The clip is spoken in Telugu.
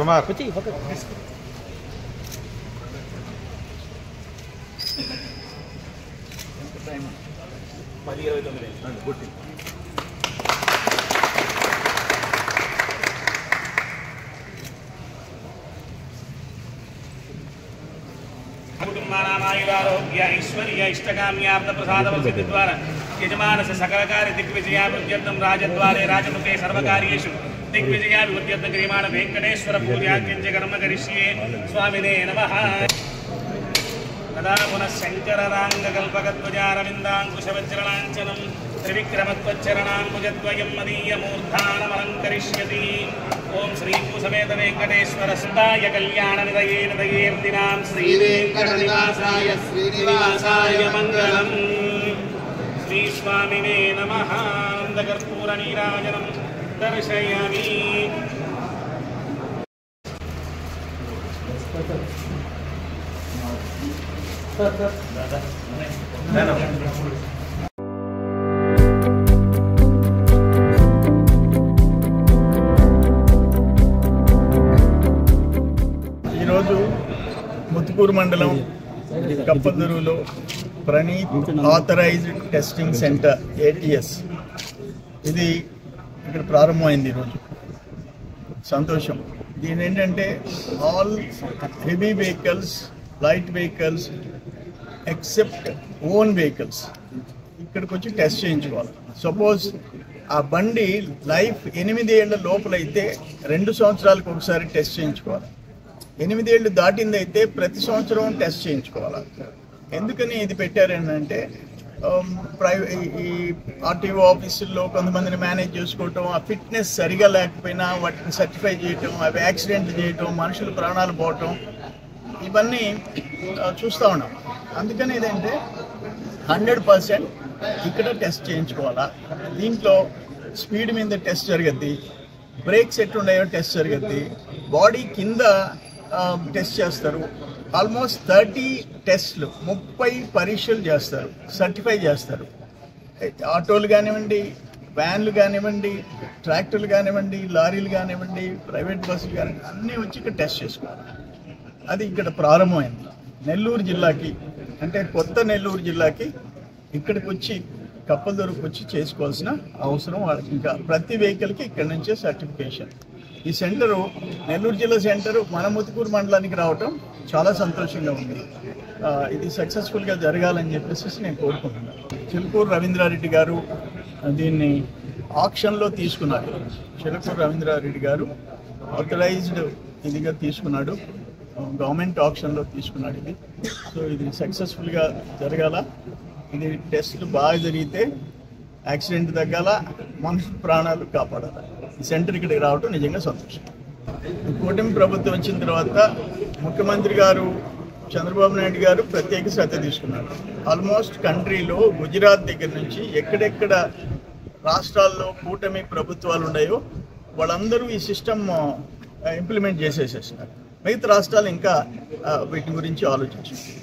కుమార్ कुटुंबानामायुरारोग्य ऐश्वर्य इष्टकाम्यार्थप्रसादवसिद्धिद्वारा यजमानस्य सकलकार्य दिग्विजयाभिवृद्ध्यर्थं राजद्वारे राजमुखे सर्वकार्येषु दिग्विजयाभिवृद्ध्यर्थं क्रियमाण वेङ्कटेश्वर पूजार्चञ्च कर्म करिष्ये स्वामिने नमः। तदा पुनः शङ्करराङ्गकल्पकध्वजारविन्दाङ्कुशवज्रलाञ्छनं त्रिविक्रमत्वच्चरणाम्बुजद्वयं मदीयमूर्धानमलङ्करिष्यति। ओम श्री समेत वेंकटेश्वर सुताय कल्याण निधये निधयेर्दिनां श्रीवेंकटनिवासाय श्रीनिवासाय मंगलम। श्री स्वामिने नमः। आनंदकर्पूर नीराजनं दर्शयामि। ముత్తుకూరు మండలం కప్పదూరులో Praneeth authorised testing centre ATS ఇది ఇక్కడ ప్రారంభమైంది ఈరోజు. సంతోషం. దీని ఏంటంటే all heavy vehicles, light vehicles except own vehicles ఇక్కడికి వచ్చి టెస్ట్ చేయించుకోవాలి. సపోజ్ ఆ బండి లైఫ్ 8 ఏళ్ల లోపలైతే 2 సంవత్సరాలకు ఒకసారి టెస్ట్ చేయించుకోవాలి. 8 ఏళ్ళు దాటిందైతే ప్రతి సంవత్సరం టెస్ట్ చేయించుకోవాలి. ఎందుకని ఇది పెట్టారంటే ఈ RTO ఆఫీసుల్లో కొంతమందిని మేనేజ్ చేసుకోవటం, ఆ ఫిట్నెస్ సరిగా లేకపోయినా వాటిని సర్టిఫై చేయటం, అవి యాక్సిడెంట్ చేయటం, మనుషుల ప్రాణాలు పోవటం, ఇవన్నీ చూస్తూ ఉన్నాం. అందుకని ఇదంటే 100% ఇక్కడ టెస్ట్ చేయించుకోవాలా. దీంట్లో స్పీడ్ మీద టెస్ట్ జరుగుద్ది, బ్రేక్స్ ఎట్లున్నాయో టెస్ట్ జరుగుద్ది, బాడీ కింద టెస్ట్ చేస్తారు. ఆల్మోస్ట్ 30 టెస్ట్లు, 30 పరీక్షలు చేస్తారు, సర్టిఫై చేస్తారు. ఆటోలు కానివ్వండి, వ్యాన్లు కానివ్వండి, ట్రాక్టర్లు కానివ్వండి, లారీలు కానివ్వండి, ప్రైవేట్ బస్సులు కానివ్వండి, అన్నీ వచ్చి ఇక్కడ టెస్ట్ చేసుకోవాలి. అది ఇక్కడ ప్రారంభమైంది. నెల్లూరు జిల్లాకి అంటే కొత్త నెల్లూరు జిల్లాకి ఇక్కడికి వచ్చి కప్పదూరుకు వచ్చి చేసుకోవాల్సిన అవసరం వాళ్ళకి. ఇంకా ప్రతి వెహికల్కి ఇక్కడ నుంచే సర్టిఫికేషన్. ఈ సెంటరు నెల్లూరు జిల్లా సెంటరు మన ముత్తుకూరు మండలానికి రావటం చాలా సంతోషంగా ఉంది. ఇది సక్సెస్ఫుల్గా జరగాలని చెప్పేసి నేను కోరుకుంటున్నాను. చిలుకూరు రవీంద్రారెడ్డి గారు దీన్ని ఆక్షన్లో తీసుకున్నాడు. చిలుకూరు రవీంద్రారెడ్డి గారు ఆథరైజ్డ్ ఇదిగా తీసుకున్నాడు, గవర్నమెంట్ ఆక్షన్లో తీసుకున్నాడు ఇది. సో ఇది సక్సెస్ఫుల్గా జరగాల. ఇది టెస్ట్లు బాగా జరిగితే యాక్సిడెంట్ తగ్గాల, మనుషుల ప్రాణాలు కాపాడాలి. ఈ సెంటర్ ఇక్కడికి రావటం నిజంగా సంతోషం. కూటమి ప్రభుత్వం వచ్చిన తర్వాత ముఖ్యమంత్రి గారు చంద్రబాబు నాయుడు గారు ప్రత్యేక శ్రద్ధ తీసుకున్నారు. ఆల్మోస్ట్ కంట్రీలో గుజరాత్ దగ్గర నుంచి ఎక్కడెక్కడ రాష్ట్రాల్లో కూటమి ప్రభుత్వాలు ఉన్నాయో వాళ్ళందరూ ఈ సిస్టమ్ ఇంప్లిమెంట్ చేసేసేస్తున్నారు. మిగతా రాష్ట్రాలు ఇంకా వీటి గురించి ఆలోచించారు.